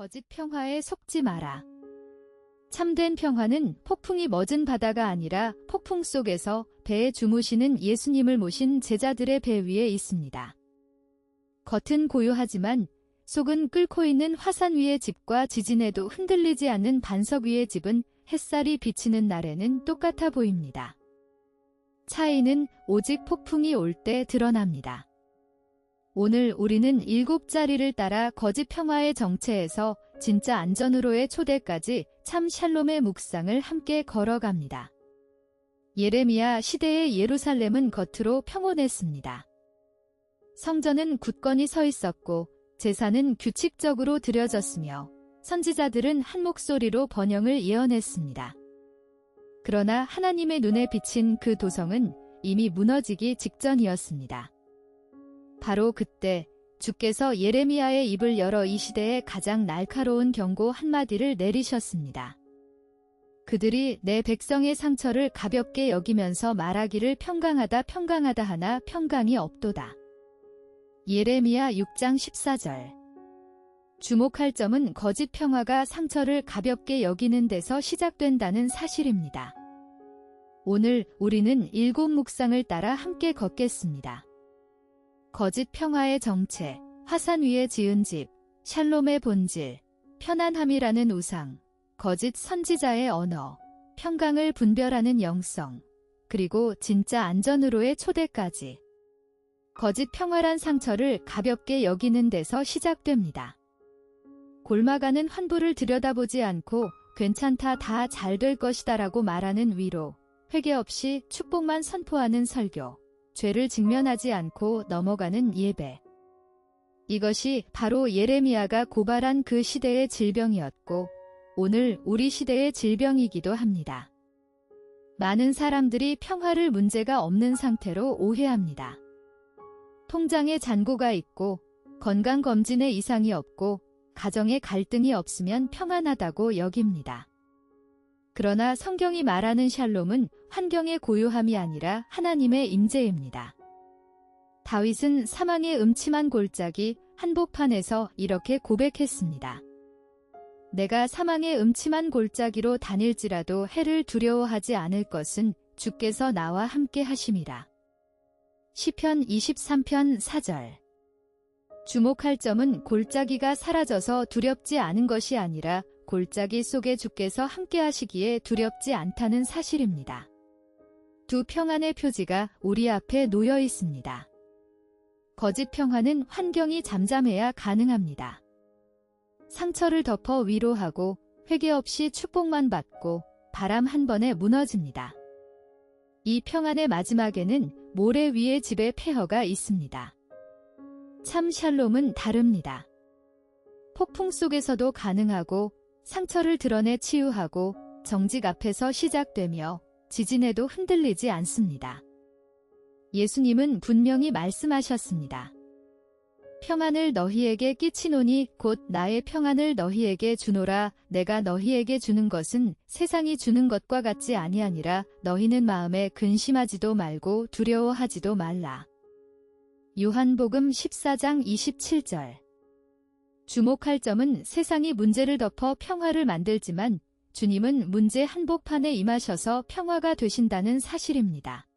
거짓 평화에 속지 마라. 참된 평화는 폭풍이 멎은 바다가 아니라 폭풍 속에서 배에 주무시는 예수님을 모신 제자들의 배 위에 있습니다. 겉은 고요하지만 속은 끓고 있는 화산 위의 집과 지진에도 흔들리지 않는 반석 위의 집은 햇살이 비치는 날에는 똑같아 보입니다. 차이는 오직 폭풍이 올 때 드러납니다. 오늘 우리는 7자리를 따라 거짓 평화의 정체에서 진짜 안전으로의 초대까지 참 샬롬의 묵상을 함께 걸어갑니다. 예레미야 시대의 예루살렘은 겉으로 평온했습니다. 성전은 굳건히 서 있었고 제사는 규칙적으로 드려졌으며 선지자들은 한 목소리로 번영을 예언했습니다. 그러나 하나님의 눈에 비친 그 도성은 이미 무너지기 직전이었습니다. 바로 그때 주께서 예레미야의 입을 열어 이 시대의 가장 날카로운 경고 한마디를 내리셨습니다. 그들이 내 백성의 상처를 가볍게 여기면서 말하기를 평강하다 하나 평강이 없도다. 예레미야 6장 14절. 주목할 점은 거짓 평화가 상처를 가볍게 여기는 데서 시작된다는 사실입니다. 오늘 우리는 7 묵상을 따라 함께 걷겠습니다. 거짓 평화의 정체, 화산 위에 지은 집, 샬롬의 본질, 편안함이라는 우상, 거짓 선지자의 언어, 평강을 분별하는 영성, 그리고 진짜 안전으로의 초대까지. 거짓 평화란 상처를 가볍게 여기는 데서 시작됩니다. 골마가는 환부를 들여다보지 않고 괜찮다, 다 잘 될 것이다 라고 말하는 위로, 회개 없이 축복만 선포하는 설교, 죄를 직면하지 않고 넘어가는 예배. 이것이 바로 예레미야가 고발한 그 시대의 질병이었고 오늘 우리 시대의 질병이기도 합니다. 많은 사람들이 평화를 문제가 없는 상태로 오해합니다. 통장에 잔고가 있고 건강검진에 이상이 없고 가정에 갈등이 없으면 평안하다고 여깁니다. 그러나 성경이 말하는 샬롬은 환경의 고요함이 아니라 하나님의 임재입니다. 다윗은 사망의 음침한 골짜기 한복판에서 이렇게 고백했습니다. 내가 사망의 음침한 골짜기로 다닐지라도 해를 두려워하지 않을 것은 주께서 나와 함께 하심이라. 시편 23편 4절. 주목할 점은 골짜기가 사라져서 두렵지 않은 것이 아니라 골짜기 속에 주께서 함께 하시기에 두렵지 않다는 사실입니다. 두 평안의 표지가 우리 앞에 놓여 있습니다. 거짓 평화는 환경이 잠잠해야 가능합니다. 상처를 덮어 위로하고 회개 없이 축복만 받고 바람 한 번에 무너집니다. 이 평안의 마지막에는 모래 위에 집의 폐허가 있습니다. 참 샬롬은 다릅니다. 폭풍 속에서도 가능하고 상처를 드러내 치유하고 정직 앞에서 시작되며 지진에도 흔들리지 않습니다. 예수님은 분명히 말씀하셨습니다. 평안을 너희에게 끼치노니 곧 나의 평안을 너희에게 주노라. 내가 너희에게 주는 것은 세상이 주는 것과 같지 아니하니라. 너희는 마음에 근심하지도 말고 두려워하지도 말라. 요한복음 14장 27절. 주목할 점은 세상이 문제를 덮어 평화를 만들지만 주님은 문제 한복판에 임하셔서 평화가 되신다는 사실입니다.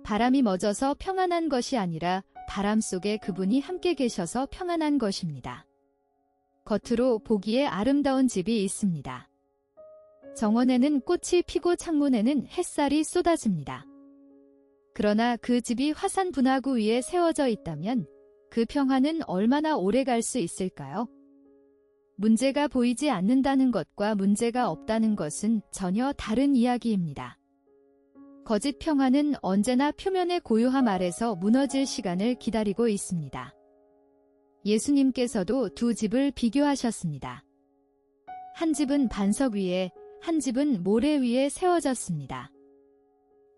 바람이 멎어서 평안한 것이 아니라 바람 속에 그분이 함께 계셔서 평안한 것입니다. 겉으로 보기에 아름다운 집이 있습니다. 정원에는 꽃이 피고 창문에는 햇살이 쏟아집니다. 그러나 그 집이 화산 분화구 위에 세워져 있다면 그 평화는 얼마나 오래 갈 수 있을까요? 문제가 보이지 않는다는 것과 문제가 없다는 것은 전혀 다른 이야기입니다. 거짓 평화는 언제나 표면의 고요함 아래서 무너질 시간을 기다리고 있습니다. 예수님께서도 두 집을 비교하셨습니다. 한 집은 반석 위에, 한 집은 모래 위에 세워졌습니다.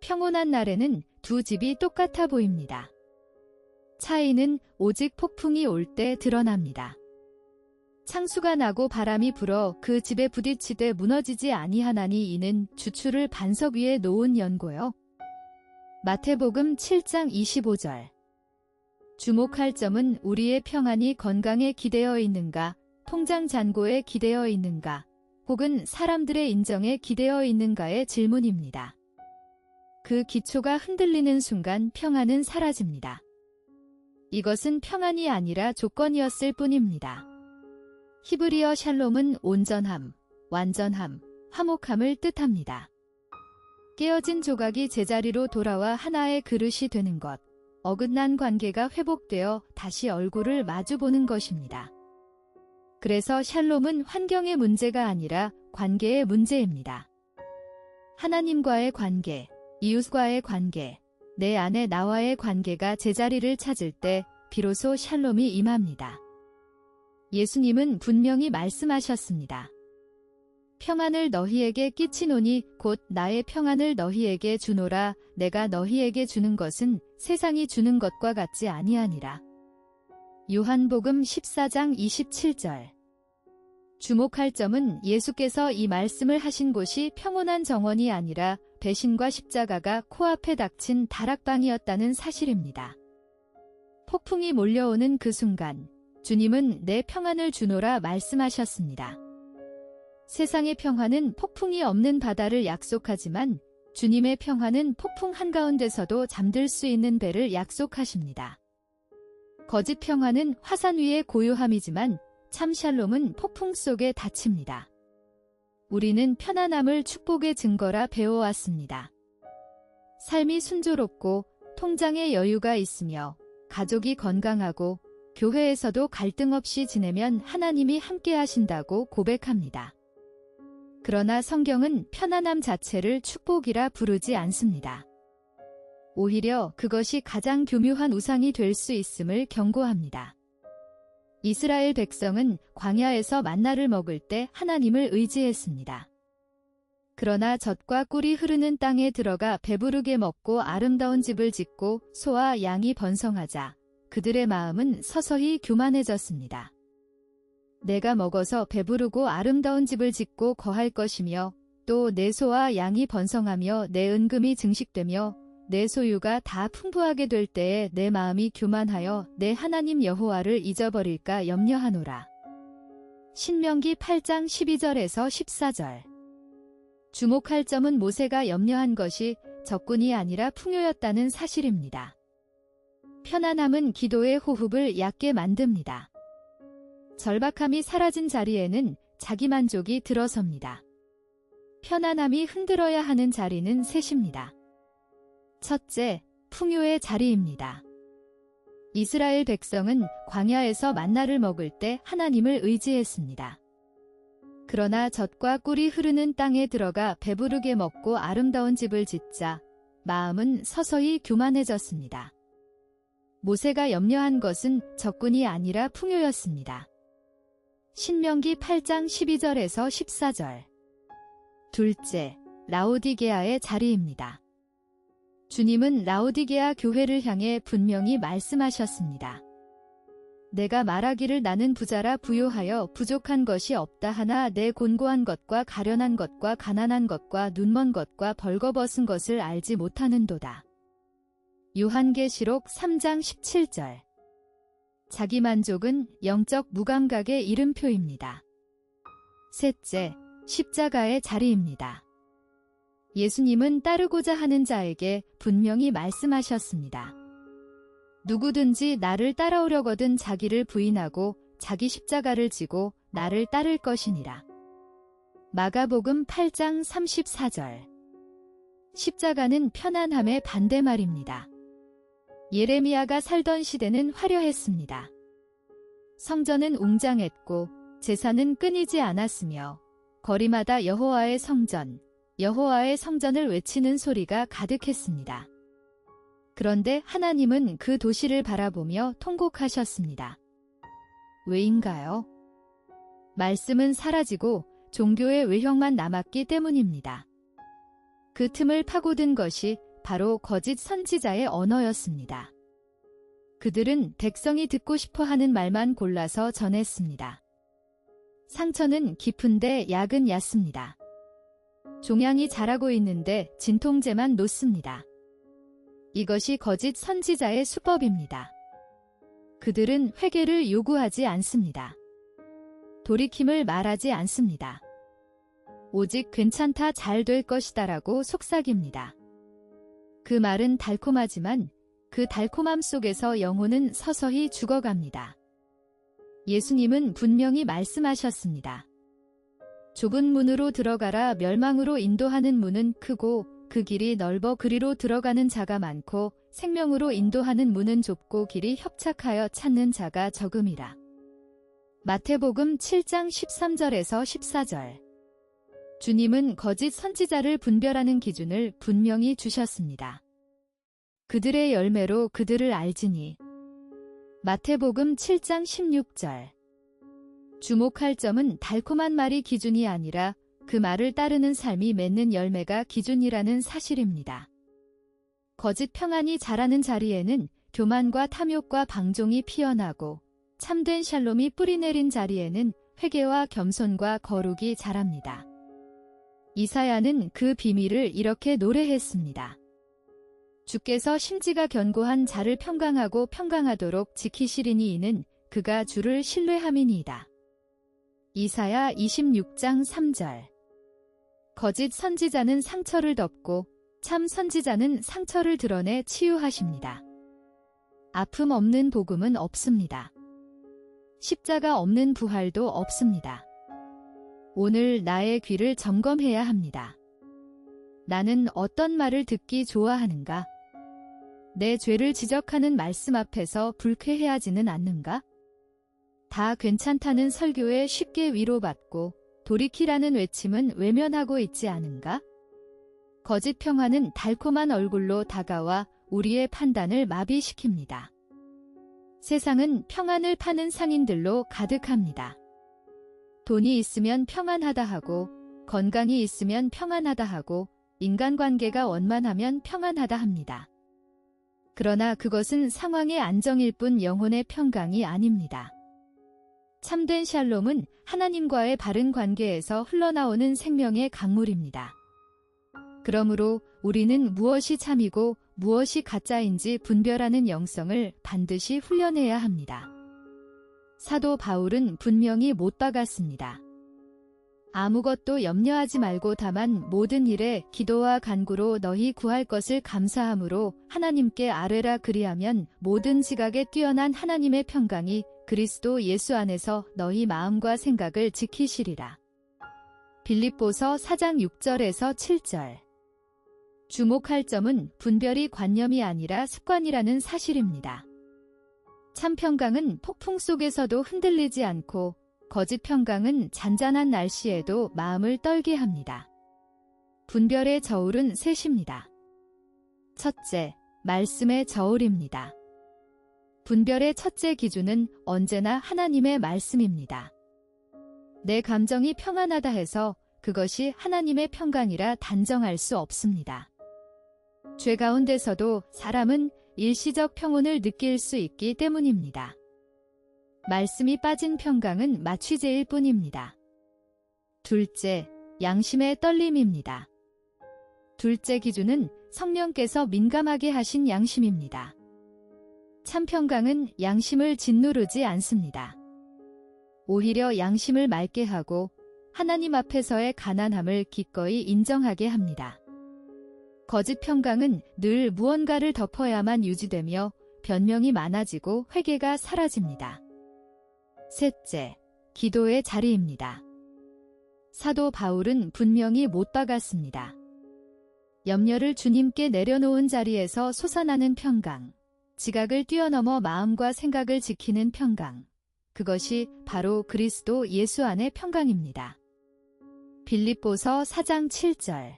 평온한 날에는 두 집이 똑같아 보입니다. 차이는 오직 폭풍이 올 때 드러납니다. 창수가 나고 바람이 불어 그 집에 부딪히되 무너지지 아니하나니 이는 주추를 반석 위에 놓은 연고요. 마태복음 7장 25절. 주목할 점은 우리의 평안이 건강에 기대어 있는가, 통장 잔고에 기대어 있는가, 혹은 사람들의 인정에 기대어 있는가의 질문입니다. 그 기초가 흔들리는 순간 평안은 사라집니다. 이것은 평안이 아니라 조건이었을 뿐입니다. 히브리어 샬롬은 온전함, 완전함, 화목함을 뜻합니다. 깨어진 조각이 제자리로 돌아와 하나의 그릇이 되는 것, 어긋난 관계가 회복되어 다시 얼굴을 마주보는 것입니다. 그래서 샬롬은 환경의 문제가 아니라 관계의 문제입니다. 하나님과의 관계, 이웃과의 관계, 내 안에 나와의 관계가 제자리를 찾을 때 비로소 샬롬이 임합니다. 예수님은 분명히 말씀하셨습니다. 평안을 너희에게 끼치노니 곧 나의 평안을 너희에게 주노라. 내가 너희에게 주는 것은 세상이 주는 것과 같지 아니하니라. 요한복음 14장 27절. 주목할 점은 예수께서 이 말씀을 하신 곳이 평온한 정원이 아니라 배신과 십자가가 코앞에 닥친 다락방이었다는 사실입니다. 폭풍이 몰려오는 그 순간 주님은 내 평안을 주노라 말씀하셨습니다. 세상의 평화는 폭풍이 없는 바다를 약속하지만 주님의 평화는 폭풍 한가운데서도 잠들 수 있는 배를 약속하십니다. 거짓 평화는 화산 위의 고요함이지만 참 샬롬은 폭풍 속에 닫힙니다. 우리는 편안함을 축복의 증거라 배워왔습니다. 삶이 순조롭고 통장에 여유가 있으며 가족이 건강하고 교회에서도 갈등 없이 지내면 하나님이 함께 하신다고 고백합니다. 그러나 성경은 편안함 자체를 축복이라 부르지 않습니다. 오히려 그것이 가장 교묘한 우상이 될 수 있음을 경고합니다. 이스라엘 백성은 광야에서 만나를 먹을 때 하나님을 의지했습니다. 그러나 젖과 꿀이 흐르는 땅에 들어가 배부르게 먹고 아름다운 집을 짓고 소와 양이 번성하자 그들의 마음은 서서히 교만해졌습니다. 내가 먹어서 배부르고 아름다운 집을 짓고 거할 것이며 또 내 소와 양이 번성하며 내 은금이 증식되며 내 소유가 다 풍부하게 될 때에 내 마음이 교만하여 내 하나님 여호와를 잊어버릴까 염려하노라. 신명기 8장 12절에서 14절. 주목할 점은 모세가 염려한 것이 적군이 아니라 풍요였다는 사실입니다. 편안함은 기도의 호흡을 얕게 만듭니다. 절박함이 사라진 자리에는 자기만족이 들어섭니다. 편안함이 흔들어야 하는 자리는 셋입니다. 첫째, 풍요의 자리입니다. 이스라엘 백성은 광야에서 만나를 먹을 때 하나님을 의지했습니다. 그러나 젖과 꿀이 흐르는 땅에 들어가 배부르게 먹고 아름다운 집을 짓자 마음은 서서히 교만해졌습니다. 모세가 염려한 것은 적군이 아니라 풍요였습니다. 신명기 8장 12절에서 14절. 둘째, 라오디게아의 자리입니다. 주님은 라오디게아 교회를 향해 분명히 말씀하셨습니다. 내가 말하기를 나는 부자라 부요하여 부족한 것이 없다 하나 내 곤고한 것과 가련한 것과 가난한 것과 눈먼 것과 벌거벗은 것을 알지 못하는도다. 요한계시록 3장 17절. 자기만족은 영적 무감각의 이름표입니다. 셋째, 십자가의 자리입니다. 예수님은 따르고자 하는 자에게 분명히 말씀하셨습니다. 누구든지 나를 따라오려거든 자기를 부인하고 자기 십자가를 지고 나를 따를 것이니라. 마가복음 8장 34절. 십자가는 편안함의 반대말입니다. 예레미야가 살던 시대는 화려했습니다. 성전은 웅장했고 제사는 끊이지 않았으며 거리마다 여호와의 성전을 외치는 소리가 가득했습니다. 그런데 하나님은 그 도시를 바라보며 통곡하셨습니다. 왜인가요? 말씀은 사라지고 종교의 외형만 남았기 때문입니다. 그 틈을 파고든 것이 바로 거짓 선지자의 언어였습니다. 그들은 백성이 듣고 싶어 하는 말만 골라서 전했습니다. 상처는 깊은데 약은 얕습니다. 종양이 자라고 있는데 진통제만 놓습니다. 이것이 거짓 선지자의 수법입니다. 그들은 회개를 요구하지 않습니다. 돌이킴을 말하지 않습니다. 오직 괜찮다, 잘 될 것이다라고 속삭입니다. 그 말은 달콤하지만 그 달콤함 속에서 영혼은 서서히 죽어갑니다. 예수님은 분명히 말씀하셨습니다. 좁은 문으로 들어가라. 멸망으로 인도하는 문은 크고 그 길이 넓어 그리로 들어가는 자가 많고 생명으로 인도하는 문은 좁고 길이 협착하여 찾는 자가 적음이라. 마태복음 7장 13절에서 14절. 주님은 거짓 선지자를 분별하는 기준을 분명히 주셨습니다. 그들의 열매로 그들을 알지니. 마태복음 7장 16절. 주목할 점은 달콤한 말이 기준이 아니라 그 말을 따르는 삶이 맺는 열매가 기준이라는 사실입니다. 거짓 평안이 자라는 자리에는 교만과 탐욕과 방종이 피어나고 참된 샬롬이 뿌리내린 자리에는 회개와 겸손과 거룩이 자랍니다. 이사야는 그 비밀을 이렇게 노래했습니다. 주께서 심지가 견고한 자를 평강하고 평강하도록 지키시리니 이는 그가 주를 신뢰함이니이다. 이사야 26장 3절. 거짓 선지자는 상처를 덮고 참 선지자는 상처를 드러내 치유하십니다. 아픔 없는 복음은 없습니다. 십자가 없는 부활도 없습니다. 오늘 나의 귀를 점검해야 합니다. 나는 어떤 말을 듣기 좋아하는가? 내 죄를 지적하는 말씀 앞에서 불쾌해하지는 않는가? 다 괜찮다는 설교에 쉽게 위로받고 돌이키라는 외침은 외면하고 있지 않은가? 거짓 평화는 달콤한 얼굴로 다가와 우리의 판단을 마비시킵니다. 세상은 평안을 파는 상인들로 가득합니다. 돈이 있으면 평안하다 하고, 건강이 있으면 평안하다 하고, 인간관계가 원만하면 평안하다 합니다. 그러나 그것은 상황의 안정일 뿐 영혼의 평강이 아닙니다. 참된 샬롬은 하나님과의 바른 관계에서 흘러나오는 생명의 강물입니다. 그러므로 우리는 무엇이 참이고 무엇이 가짜인지 분별하는 영성을 반드시 훈련해야 합니다. 사도 바울은 분명히 못 박았습니다. 아무것도 염려하지 말고 다만 모든 일에 기도와 간구로 너희 구할 것을 감사함으로 하나님께 아뢰라. 그리하면 모든 지각에 뛰어난 하나님의 평강이 그리스도 예수 안에서 너희 마음과 생각을 지키시리라. 빌립보서 4장 6절에서 7절. 주목할 점은 분별이 관념이 아니라 습관이라는 사실입니다. 참 평강은 폭풍 속에서도 흔들리지 않고 거짓 평강은 잔잔한 날씨에도 마음을 떨게 합니다. 분별의 저울은 셋입니다. 첫째, 말씀의 저울입니다. 분별의 첫째 기준은 언제나 하나님의 말씀입니다. 내 감정이 평안하다 해서 그것이 하나님의 평강이라 단정할 수 없습니다. 죄 가운데서도 사람은 일시적 평온을 느낄 수 있기 때문입니다. 말씀이 빠진 평강은 마취제일 뿐입니다. 둘째, 양심의 떨림입니다. 둘째 기준은 성령께서 민감하게 하신 양심입니다. 참 평강은 양심을 짓누르지 않습니다. 오히려 양심을 맑게 하고 하나님 앞에서의 가난함을 기꺼이 인정하게 합니다. 거짓 평강은 늘 무언가를 덮어야만 유지되며 변명이 많아지고 회개가 사라집니다. 셋째, 기도의 자리입니다. 사도 바울은 분명히 못 박았습니다. 염려를 주님께 내려놓은 자리에서 솟아나는 평강, 지각을 뛰어넘어 마음과 생각을 지키는 평강, 그것이 바로 그리스도 예수 안의 평강입니다. 빌립보서 4장 7절.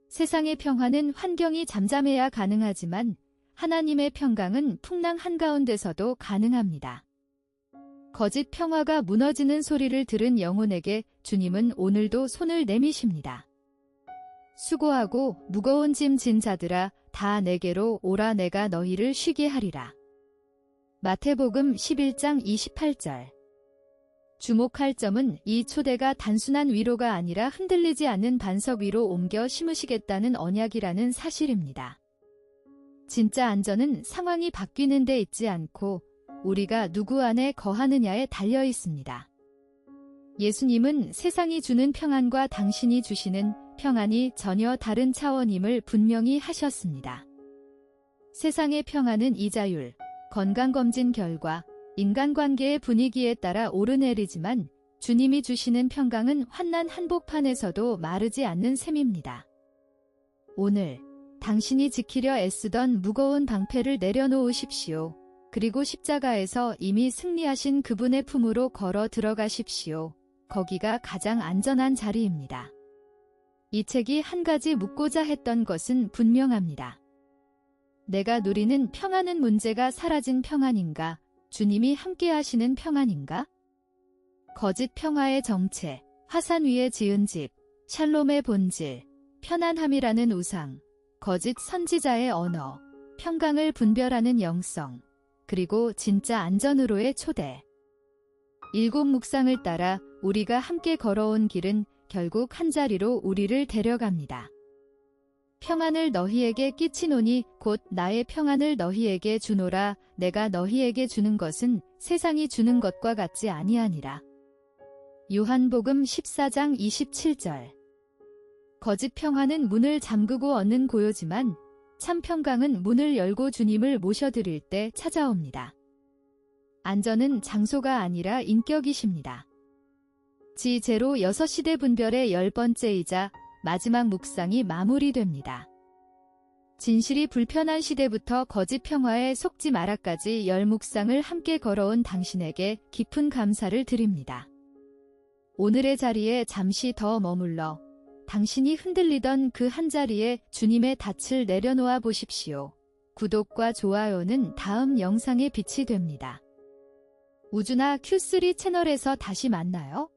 세상의 평화는 환경이 잠잠해야 가능하지만 하나님의 평강은 풍랑 한가운데서도 가능합니다. 거짓 평화가 무너지는 소리를 들은 영혼에게 주님은 오늘도 손을 내미십니다. 수고하고 무거운 짐 진 자들아 다 내게로 오라. 내가 너희를 쉬게 하리라. 마태복음 11장 28절. 주목할 점은 이 초대가 단순한 위로가 아니라 흔들리지 않는 반석 위로 옮겨 심으시겠다는 언약이라는 사실입니다. 진짜 안전은 상황이 바뀌는 데 있지 않고 우리가 누구 안에 거하느냐에 달려 있습니다. 예수님은 세상이 주는 평안과 당신이 주시는 평안이 전혀 다른 차원임을 분명히 하셨습니다. 세상의 평안은 이자율, 건강검진 결과, 인간관계의 분위기에 따라 오르내리지만 주님이 주시는 평강은 환난 한복판에서도 마르지 않는 셈입니다. 오늘 당신이 지키려 애쓰던 무거운 방패를 내려놓으십시오. 그리고 십자가에서 이미 승리하신 그분의 품으로 걸어 들어가십시오. 거기가 가장 안전한 자리입니다. 이 책이 한 가지 묻고자 했던 것은 분명합니다. 내가 누리는 평안은 문제가 사라진 평안인가? 주님이 함께 하시는 평안인가? 거짓 평화의 정체, 화산 위에 지은 집, 샬롬의 본질, 편안함이라는 우상, 거짓 선지자의 언어, 평강을 분별하는 영성, 그리고 진짜 안전으로의 초대. 7 묵상을 따라 우리가 함께 걸어온 길은 결국 한자리로 우리를 데려갑니다. 평안을 너희에게 끼치노니 곧 나의 평안을 너희에게 주노라. 내가 너희에게 주는 것은 세상이 주는 것과 같지 아니하니라. 요한복음 14장 27절. 거짓 평안은 문을 잠그고 얻는 고요지만 참 평강은 문을 열고 주님을 모셔드릴 때 찾아옵니다. 안전은 장소가 아니라 인격이십니다. 지0 6시대 분별의 10번째이자 마지막 묵상이 마무리됩니다. 진실이 불편한 시대부터 거짓 평화에 속지 마라까지 10 묵상을 함께 걸어온 당신에게 깊은 감사를 드립니다. 오늘의 자리에 잠시 더 머물러 당신이 흔들리던 그 한자리에 주님의 닻을 내려놓아 보십시오. 구독과 좋아요는 다음 영상의 빛이 됩니다. 우주나 Q3 채널에서 다시 만나요.